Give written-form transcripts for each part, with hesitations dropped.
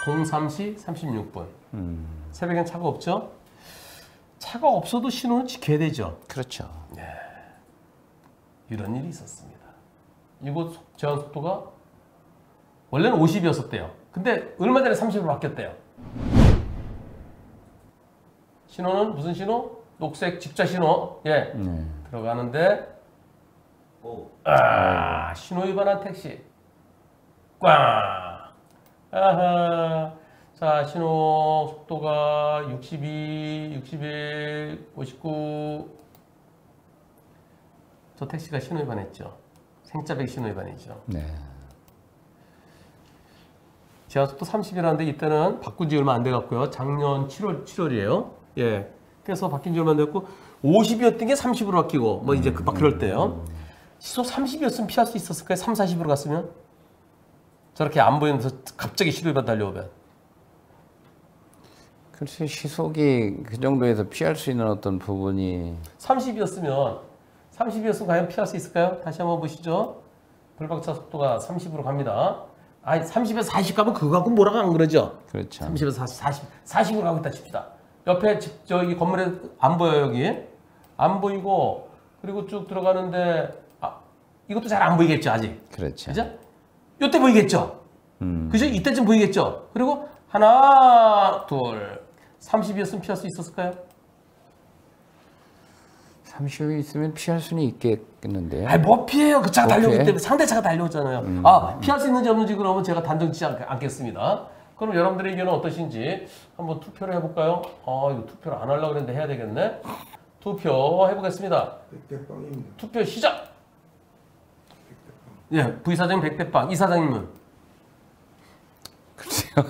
03시 36분. 새벽엔 차가 없죠? 차가 없어도 신호는 지켜야 되죠. 그렇죠. 네. 이런 일이 있었습니다. 이곳 제한 속도가 원래는 50이었었대요. 근데 얼마 전에 30으로 바뀌었대요. 신호는 무슨 신호? 녹색 집자 신호. 예. 들어가는데 신호 위반한 택시. 꽝. 아하. 자, 신호 속도가 62, 61, 59. 저 택시가 신호 위반했죠. 생짜배기 신호 위반이죠. 네. 제한속도 30이라는데 이때는 바꾼 지 얼마 안 돼갖고요. 작년 7월이에요. 예. 그래서 바뀐 지 얼마 안 됐고 50이었던 게 30으로 바뀌고 뭐 이제 막 그럴 때요. 시속 30이었으면 피할 수 있었을까요? 3, 40으로 갔으면? 저렇게 안 보이면서 갑자기 시도 위반 달려오면. 글쎄 시속이 그 정도에서 피할 수 있는 어떤 부분이 30이었으면 과연 피할 수 있을까요? 다시 한번 보시죠. 불박차 속도가 30으로 갑니다. 아니 30에서 40 가면 그거 갖고 뭐라고 안 그러죠? 그렇죠. 30에서 40으로 가고 있다 칩시다. 옆에 저기 건물에 안 보여요 여기. 안 보이고 그리고 쭉 들어가는데 이것도 잘 안 보이겠죠 아직. 그렇죠. 그죠? 이때 보이겠죠? 그죠? 이때쯤 보이겠죠? 그리고 하나 둘 30이었으면 피할 수 있었을까요? 30이 있으면 피할 수는 있겠는데요. 아니 뭐 피해요? 그 차가 달려오기 피해? 때문에 상대차가 달려오잖아요. 피할 수 있는지 없는지 그러면 제가 단정 짓지 않겠습니다. 그럼 여러분들의 의견은 어떠신지 한번 투표를 해볼까요? 이거 투표를 안 하려고 그랬는데 해야 되겠네. 투표 해보겠습니다. 100대 빵입니다. 투표 시작! 예, 부이사장님 100대 빵, 이사장님은?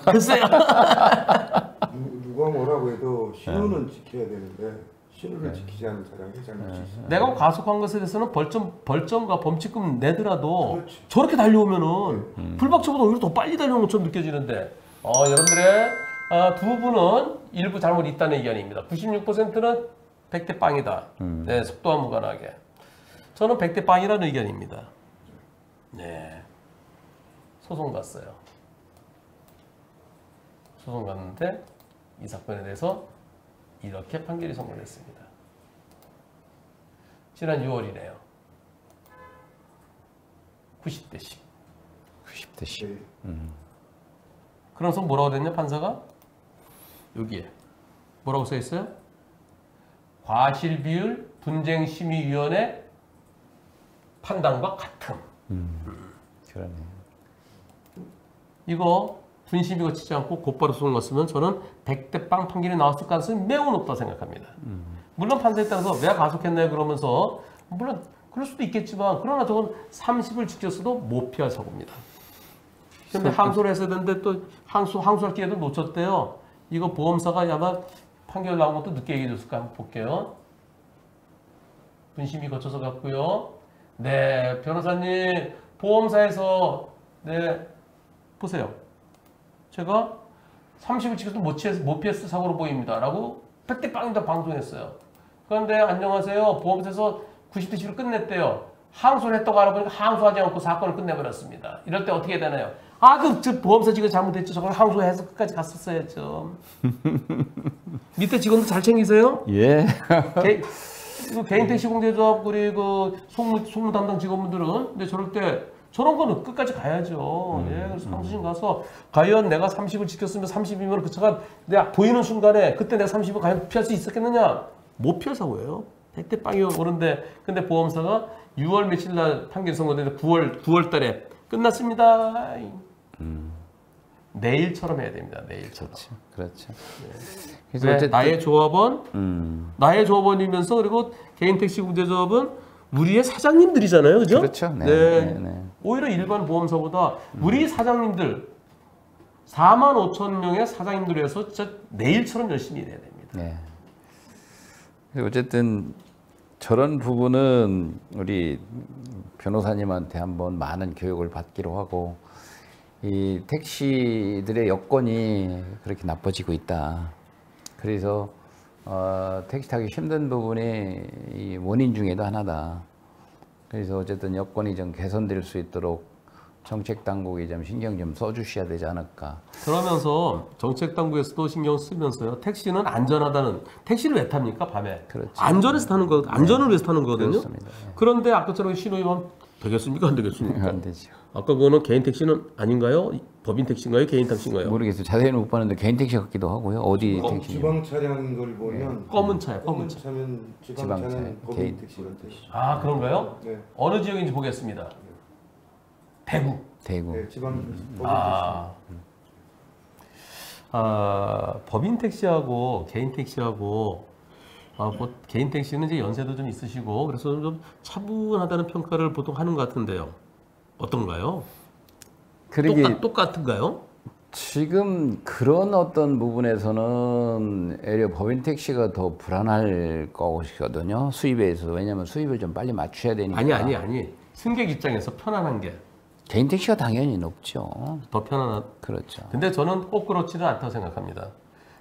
글쎄요. 누가 뭐라고 해도 신호는 지켜야 되는데 신호를 지키지 않는 사람이 잘못이 있어요. 내가 과속한 것에 대해서는 벌점과 범칙금 내더라도 그렇지. 저렇게 달려오면은 불박차보다 오히려 더 빨리 달려오는 것처럼 느껴지는데 여러분들의 두 분은 일부 잘못 있다는 의견입니다. 96%는 100대 빵이다. 네, 속도와 무관하게. 저는 100대 빵이라는 의견입니다. 네. 소송 갔어요. 소송 갔는데 이 사건에 대해서 이렇게 판결이 선고됐습니다. 지난 6월이네요. 90대 10. 90대 10. 그래서 뭐라고 됐냐 판사가? 여기에 뭐라고 써 있어요? 과실비율 분쟁심의위원회 판단과 같음. 그러네요. 이거 분심이 거치지 않고 곧바로 소송 갔으면 저는 100대 빵 판결이 나왔을 가능성이 매우 높다고 생각합니다. 물론 판사에 따라서 왜 가속했나요? 그러면서 물론 그럴 수도 있겠지만 그러나 저건 30을 지켰어도 못 피할 사고입니다. 근데 항소를 했어야 되는데 또 항소할 기회도 놓쳤대요. 이거 보험사가 아마 판결 나온 것도 늦게 얘기해 줬을까 한번 볼게요. 분심이 거쳐서 갔고요. 네, 변호사님 보험사에서 네 보세요. 제가 30을 지켜도 못 피했을 사고로 보입니다. 라고 100대 빵이다 방송했어요. 그런데 안녕하세요. 보험사에서 90대 10으로 끝냈대요. 항소를 했다고 알아보니까 항소하지 않고 사건을 끝내버렸습니다. 이럴 때 어떻게 되나요? 그 보험사 직원 잘못했죠. 저걸 항소해서 끝까지 갔었어야죠. 밑에 직원도 잘 챙기세요? 예. 개인 택시 공제조합 그리고 송무 담당 직원분들은 근데 저럴 때 저런 거는 끝까지 가야죠. 예, 그래서 항소심 가서 과연 내가 30을 지켰으면 30이면 그 차가 내가 보이는 순간에 그때 내가 30을 과연 피할 수 있었겠느냐? 못 피할 사고예요. 100대 빵이 오는데 근데 보험사가 6월 며칠 날 판결 선고되는데 9월 달에 끝났습니다. 내일처럼 해야 됩니다. 내일처럼. 그렇죠. 네. 그래서 왜? 어쨌든 나의 조합원이면서 그리고 개인 택시 공제조합은 우리의 사장님들이잖아요. 그죠? 그렇죠. 네. 네. 네. 오히려 일반 보험사보다 우리 사장님들 45,000명의 사장님들 해서 진짜 내일처럼 열심히 일해야 됩니다. 네. 어쨌든 저런 부분은 우리 변호사님한테 한번 많은 교육을 받기로 하고 이 택시들의 여건이 그렇게 나빠지고 있다. 그래서 택시 타기 힘든 부분이 이 원인 중에도 하나다. 그래서 어쨌든 여건이 좀 개선될 수 있도록 정책 당국이 좀 신경 좀 써주셔야 되지 않을까. 그러면서 정책 당국에서도 신경 쓰면서요. 택시는 안전하다는 택시를 왜 탑니까 밤에? 그렇죠. 안전해서 타는 거, 안전을 위해서 타는 거거든요. 그렇습니다. 예. 그런데 아까처럼 신호위반 되겠습니까? 안 되겠습니까? 안 되죠. 아까 그거는 개인 택시는 아닌가요? 법인 택시인가요? 개인 택시인가요? 모르겠어요. 자세히는 못 봤는데 개인 택시 같기도 하고요. 어디 택시? 지방 차량인 걸 보면 검은 차요, 검은 검은 차. 차면 지방 지방차요. 차는 개인 법인 택시 같아요. 아 그런가요? 네, 어느 지역인지 보겠습니다. 대구. 대구. 네, 지방 법인 법인 택시하고 개인 택시하고 뭐 개인 택시는 이제 연세도 좀 있으시고 그래서 좀 차분하다는 평가를 보통 하는 것 같은데요. 어떤가요? 그러기 똑같은가요? 지금 그런 어떤 부분에서는 오히려 법인 택시가 더 불안할 것이거든요. 수입에 있어서. 왜냐하면 수입을 좀 빨리 맞춰야 되니까. 아니. 승객 입장에서 편안한 게 더 개인 택시가 당연히 높죠. 편안한. 그렇죠. 근데 저는 꼭 그렇지는 않다고 생각합니다.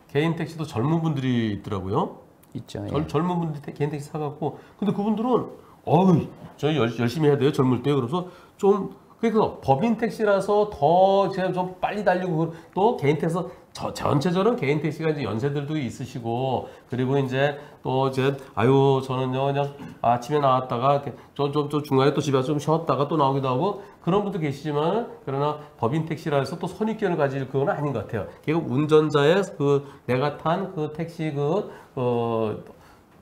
개인 택시도 젊은 분들이 있더라고요. 있죠. 예. 젊은 분들이 개인 택시 사갖고 근데 그분들은 어우 저희 열심히 해야 돼요 젊을 때 그래서 좀 그래서 법인 택시라서 더 제가 좀 빨리 달리고 또 개인 택시 전체적으로 개인 택시가 이제 연세들도 있으시고 그리고 이제 또 이제 아유 저는요 그냥 아침에 나왔다가 좀 중간에 또 집에 와서 좀 쉬었다가 또 나오기도 하고 그런 분도 계시지만 그러나 법인 택시라 해서 또 선입견을 가질 그건 아닌 것 같아요. 결국 운전자의 그 내가 탄 그 택시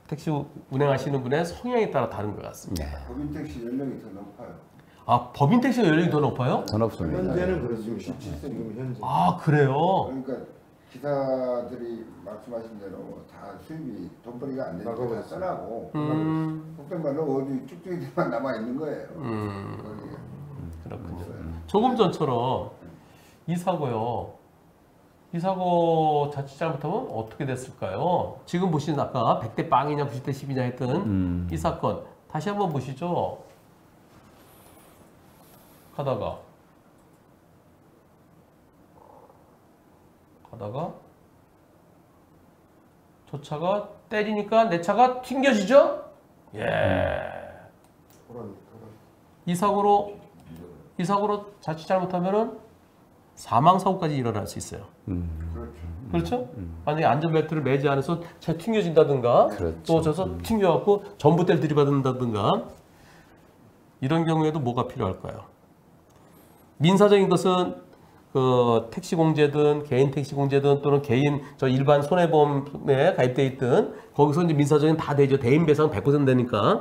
택시 운행하시는 분의 성향에 따라 다른 것 같습니다. 네. 법인 택시 연령이 더 높아요. 아 법인 택시가 연령이 더 높아요? 더 높습니다. 현재는 그렇습니다. 지금 현재. 아 그래요? 그러니까 기사들이 말씀하신 대로 다 수입이 돈벌이가 안 되니까 다 나가버렸어요. 떠나고 음. 속된 말로 어디 쭉쭉이들만 남아 있는 거예요. 그렇군요. 조금 전처럼 이 사고 자칫 잘못하면 어떻게 됐을까요? 지금 보신 아까 100대 빵이냐 90대 10이냐 했던 이 사건 다시 한번 보시죠. 가다가 저 차가 때리니까 내 차가 튕겨지죠? 예. 이 사고로 자칫 잘못하면은 사망 사고까지 일어날 수 있어요. 그렇죠? 만약에 안전벨트를 매지 않아서 차 튕겨진다든가 그렇죠. 또 저서 튕겨갖고 전봇대를 들이받는다든가 이런 경우에도 뭐가 필요할까요? 민사적인 것은 그 택시 공제든 개인 택시 공제든 또는 개인 저 일반 손해보험에 가입돼 있든 거기서 이제 민사적인 다 되죠. 대인 배상 100% 되니까.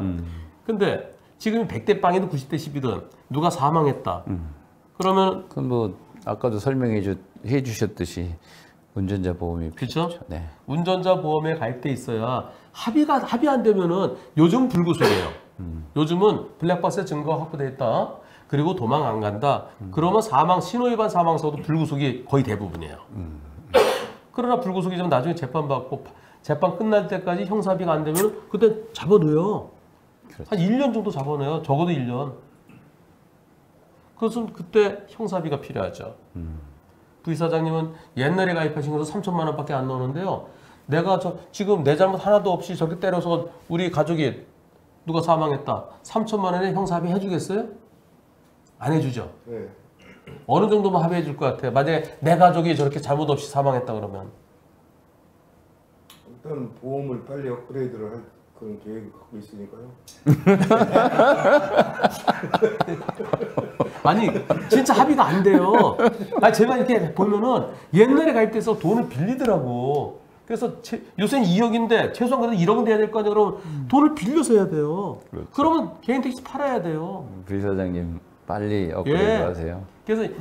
근데 지금 100대 빵이든 90대 10이든 누가 사망했다. 그러면 그럼 뭐 아까도 설명해 주셨듯이 운전자 보험이 그렇죠? 필요하죠. 네. 운전자 보험에 가입돼 있어야 합의 안 되면은 요즘 불구속이에요. 요즘은 블랙박스에 증거가 확보돼 있다. 그리고 도망 안 간다. 그러면 신호위반 사망사고도 불구속이 거의 대부분이에요. 그러나 불구속이 좀 나중에 재판받고 재판 끝날 때까지 형사합의가 안 되면 그때 잡아둬요. 그렇죠. 한 1년 정도 잡아놔요. 적어도 1년. 그것은 그때 형사합의가 필요하죠. 부이사장님은 옛날에 가입하신 것은 3천만 원밖에 안 나오는데요. 내가 지금 내 잘못 하나도 없이 저렇게 때려서 우리 가족이 누가 사망했다. 3천만 원에 형사합의 해주겠어요? 안 해주죠. 네. 어느 정도만 합의해 줄 것 같아요. 만약에 내 가족이 저렇게 잘못 없이 사망했다 그러면. 일단 보험을 빨리 업그레이드를 할 그런 계획을 갖고 있으니까요. 아니 진짜 합의가 안 돼요. 아니 제가 이렇게 보면은 옛날에 가입돼서 돈을 빌리더라고. 그래서 요새는 2억인데 최소한 그래도 1억은 돼야 될 거 아니에요. 그럼 돈을 빌려서 해야 돼요. 그렇죠. 그러면 개인 택시 팔아야 돼요. 부이사장님 빨리 업그레이드 예. 하세요. 그래서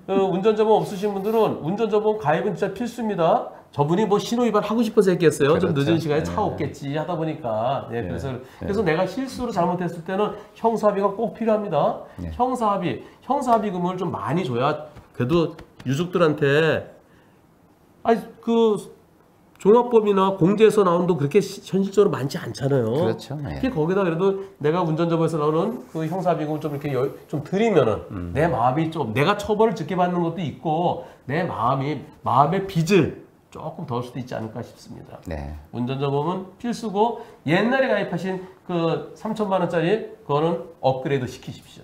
운전자보험 없으신 분들은 운전자보험 가입은 진짜 필수입니다. 저분이 뭐 신호위반 하고 싶어서 했겠어요. 좀 그렇죠. 늦은 시간에 차 네. 없겠지 하다 보니까. 네, 네. 그래서 내가 실수로 잘못했을 때는 형사합의가 꼭 필요합니다. 네. 형사합의금을 좀 많이 줘야 그래도 유족들한테 그 종합법이나 공제에서 나오는 돈 그렇게 현실적으로 많지 않잖아요. 그렇죠. 네. 특히 거기다 그래도 내가 운전자보험에서 나오는 그 형사비금 좀 이렇게 좀 드리면은 내 마음이 좀 내가 처벌을 적게 받는 것도 있고 내 마음의 빚을 조금 덜 수도 있지 않을까 싶습니다. 네. 운전자보험은 필수고 옛날에 가입하신 그 3천만 원짜리 그거는 업그레이드 시키십시오.